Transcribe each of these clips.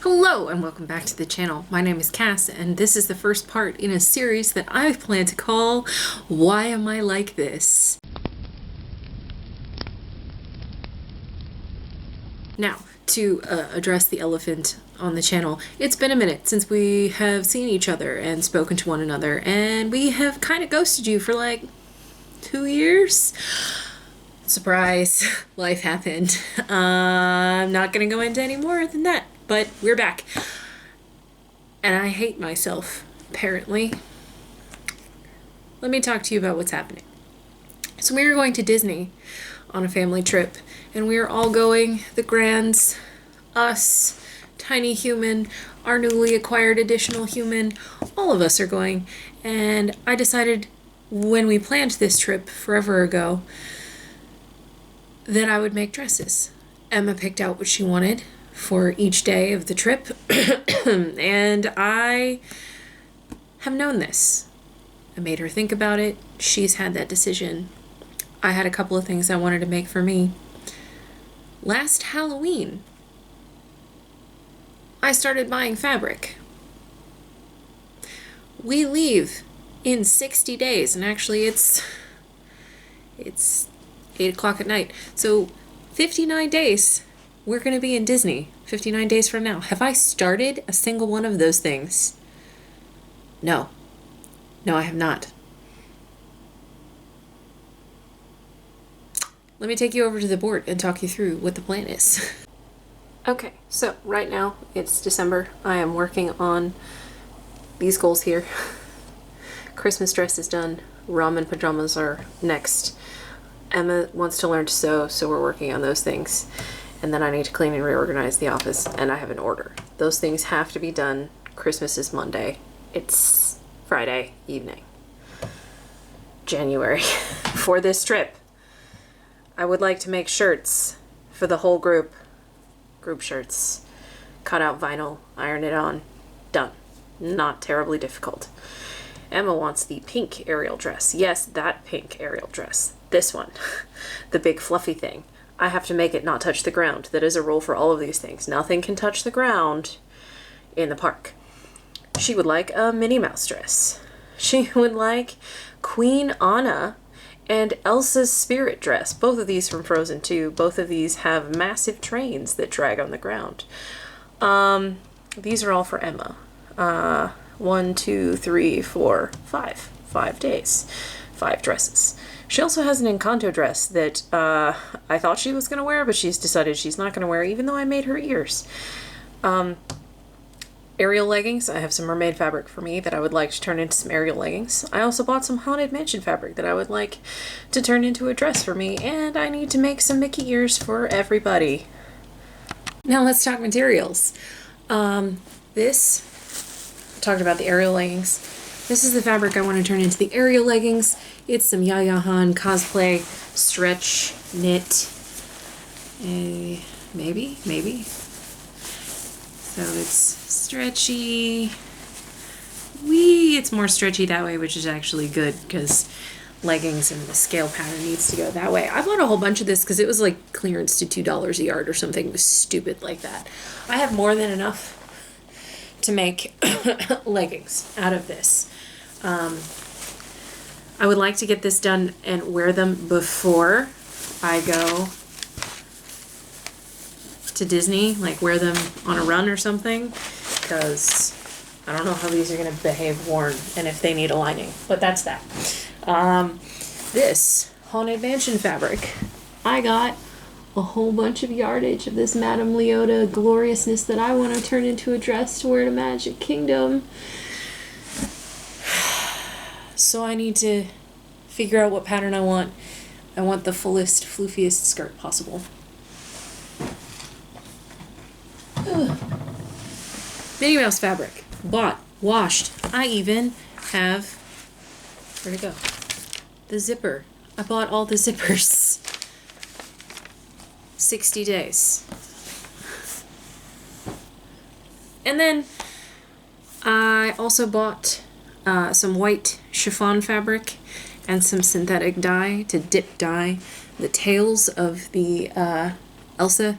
Hello and welcome back to the channel. My name is Cass and this is the first part in a series that I plan to call Why Am I Like This? Now, to address the elephant on the channel, it's been a minute since we have seen each other and spoken to one another, and we have kind of ghosted you for like 2 years. Surprise, life happened. I'm not gonna go into any more than that, but we're back. And I hate myself, apparently. Let me talk to you about what's happening. So we are going to Disney on a family trip, and we are all going, the grands, us, tiny human, our newly acquired additional human, all of us are going. And I decided when we planned this trip forever ago that I would make dresses. Emma picked out what she wanted for each day of the trip, and I have known this. I made her think about it. She's had that decision. I had a couple of things I wanted to make for me. Last Halloween, I started buying fabric. We leave in 60 days, and actually it's 8 o'clock at night. So 59 days, we're going to be in Disney 59 days from now. Have I started a single one of those things? No. No, I have not. Let me take you over to the board and talk you through what the plan is. Okay, so right now it's December. I am working on these goals here. Christmas dress is done. Ramen pajamas are next. Emma wants to learn to sew, so we're working on those things. And then I need to clean and reorganize the office, and I have an order. Those things have to be done. Christmas is Monday. It's Friday evening. January. For this trip, I would like to make shirts for the whole group. Group shirts. Cut out vinyl, iron it on. Done. Not terribly difficult. Emma wants the pink Ariel dress. Yes, that pink Ariel dress. This one. The big fluffy thing. I have to make it not touch the ground. That is a rule for all of these things. Nothing can touch the ground in the park. She would like a Minnie Mouse dress. She would like Queen Anna and Elsa's spirit dress. Both of these from Frozen 2. Both of these have massive trains that drag on the ground. These are all for Emma. 1, 2, 3, 4, 5. 5 days. 5 dresses. She also has an Encanto dress that I thought she was going to wear, but she's decided she's not going to wear, even though I made her ears. Ariel leggings. I have some mermaid fabric for me that I would like to turn into some Ariel leggings. I also bought some Haunted Mansion fabric that I would like to turn into a dress for me, and I need to make some Mickey ears for everybody. Now let's talk materials. This, talked about the Ariel leggings. This is the fabric I want to turn into the Ariel leggings. It's some Yaya Han cosplay stretch knit. Maybe. So it's stretchy. It's more stretchy that way, which is actually good because leggings and the scale pattern needs to go that way. I bought a whole bunch of this because it was like clearance to $2 a yard or something. It was stupid like that. I have more than enough to make leggings out of this. I would like to get this done and wear them before I go to Disney, like wear them on a run or something, because I don't know how these are going to behave worn and if they need a lining, but that's that. This Haunted Mansion fabric, I got a whole bunch of yardage of this Madame Leota gloriousness that I want to turn into a dress to wear to Magic Kingdom. So I need to figure out what pattern I want. I want the fullest, floofiest skirt possible. Ugh. Minnie Mouse fabric. Bought. Washed. I even have... Where'd it go? The zipper. I bought all the zippers. 60 days. And then I also bought some white chiffon fabric and some synthetic dye to dye the tails of the Elsa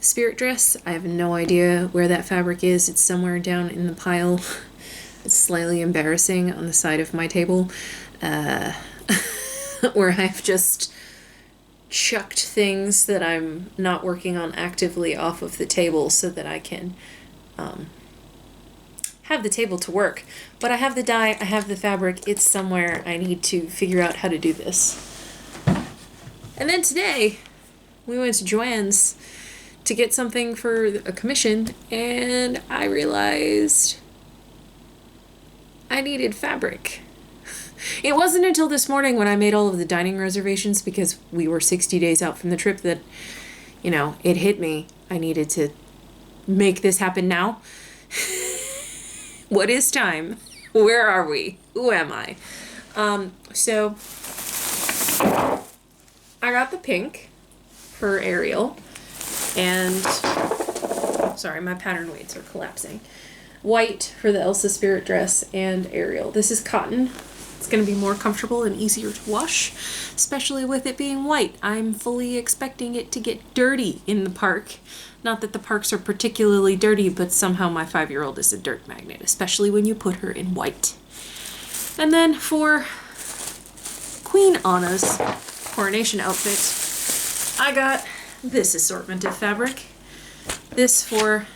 spirit dress. I have no idea where that fabric is. It's somewhere down in the pile. It's slightly embarrassing on the side of my table, where I've just chucked things that I'm not working on actively off of the table so that I can have the table to work. But I have the dye, I have the fabric, it's somewhere. I need to figure out how to do this. And then today, we went to Joann's to get something for a commission, and I realized I needed fabric. It wasn't until this morning when I made all of the dining reservations, because we were 60 days out from the trip, that, you know, it hit me. I needed to make this happen now. What is time? Where are we? Who am I? So I got the pink for Ariel, and sorry, my pattern weights are collapsing. White for the Elsa spirit dress and Ariel. This is cotton. It's going to be more comfortable and easier to wash, especially with it being white. I'm fully expecting it to get dirty in the park. Not that the parks are particularly dirty, but somehow my 5-year-old is a dirt magnet, especially when you put her in white. And then for Queen Anna's coronation outfit, I got this assortment of fabric. This for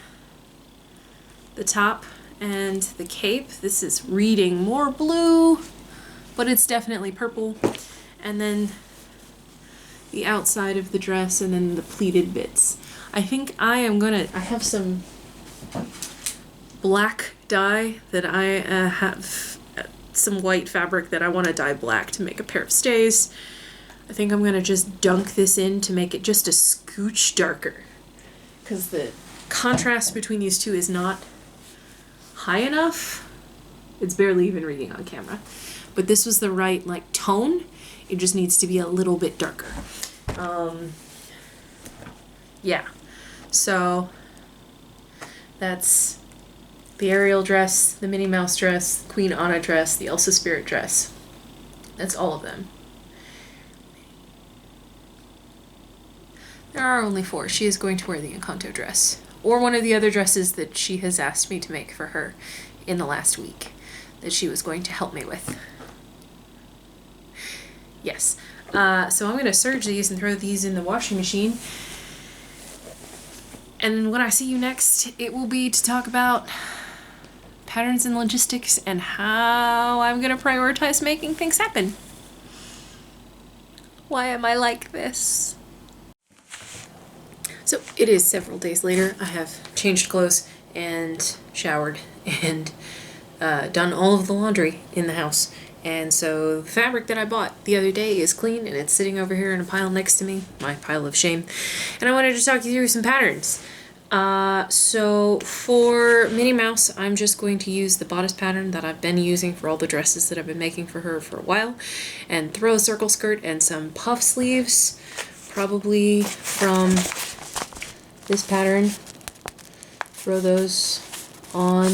the top and the cape. This is reading more blue, but it's definitely purple. And then the outside of the dress, and then the pleated bits. I think I have some black dye that I have some white fabric that I want to dye black to make a pair of stays. I think I'm gonna just dunk this in to make it just a scooch darker, because the contrast between these two is not high enough. It's barely even reading on camera. But this was the right like tone. It just needs to be a little bit darker. Yeah. So that's the Ariel dress, the Minnie Mouse dress, the Queen Anna dress, the Elsa Spirit dress. That's all of them. There are only 4. She is going to wear the Encanto dress, or one of the other dresses that she has asked me to make for her in the last week that she was going to help me with. Yes. So I'm going to serge these and throw these in the washing machine. And when I see you next, it will be to talk about patterns and logistics and how I'm going to prioritize making things happen. Why am I like this? So it is several days later. I have changed clothes and showered and done all of the laundry in the house. And so the fabric that I bought the other day is clean, and it's sitting over here in a pile next to me, my pile of shame. And I wanted to talk you through some patterns. So for Minnie Mouse, I'm just going to use the bodice pattern that I've been using for all the dresses that I've been making for her for a while, and throw a circle skirt and some puff sleeves, probably from this pattern. Throw those on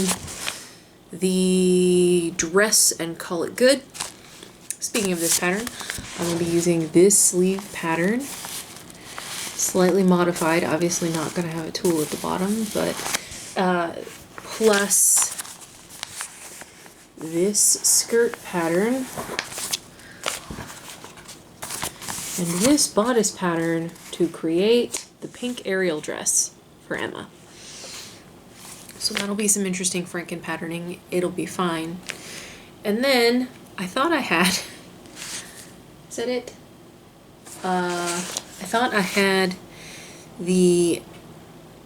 the dress and call it good. Speaking of this pattern, I'm going to be using this sleeve pattern, slightly modified, obviously not going to have a tulle at the bottom, but plus this skirt pattern and this bodice pattern to create the pink Ariel dress for Emma. So that'll be some interesting Franken patterning. It'll be fine. And then I thought I had, is that it? I thought I had the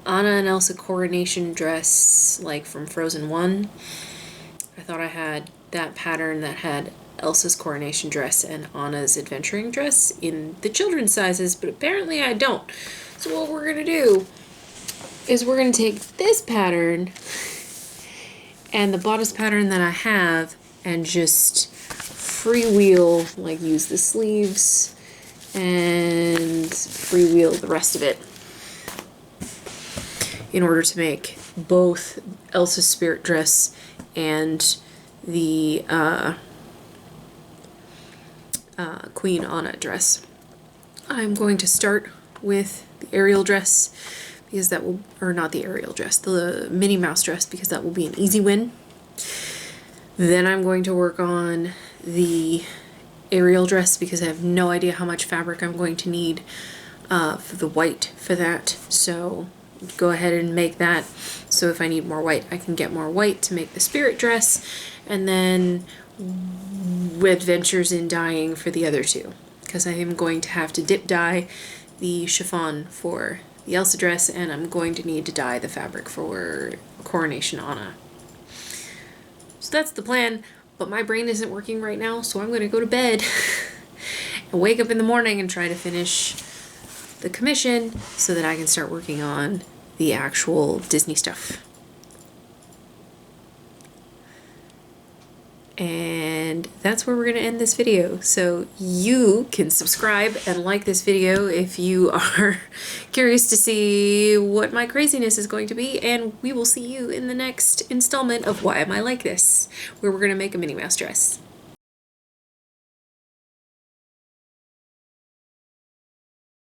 Anna and Elsa coronation dress, like from Frozen 1. I thought I had that pattern that had Elsa's coronation dress and Anna's adventuring dress in the children's sizes, but apparently I don't. So what we're gonna do is we're going to take this pattern and the bodice pattern that I have and just freewheel, like use the sleeves and freewheel the rest of it in order to make both Elsa's spirit dress and the Queen Anna dress. I'm going to start with the Ariel dress, because that will, or not the Ariel dress, the Minnie Mouse dress, because that will be an easy win. Then I'm going to work on the Ariel dress because I have no idea how much fabric I'm going to need for the white for that. So go ahead and make that. So if I need more white, I can get more white to make the spirit dress. And then adventures in dyeing for the other two, because I am going to have to dip dye the chiffon for the Elsa dress, and I'm going to need to dye the fabric for Coronation Anna. So that's the plan, but my brain isn't working right now, so I'm going to go to bed and wake up in the morning and try to finish the commission so that I can start working on the actual Disney stuff. And that's where we're going to end this video. So you can subscribe and like this video if you are curious to see what my craziness is going to be. And we will see you in the next installment of Why Am I Like This, where we're going to make a Minnie Mouse dress.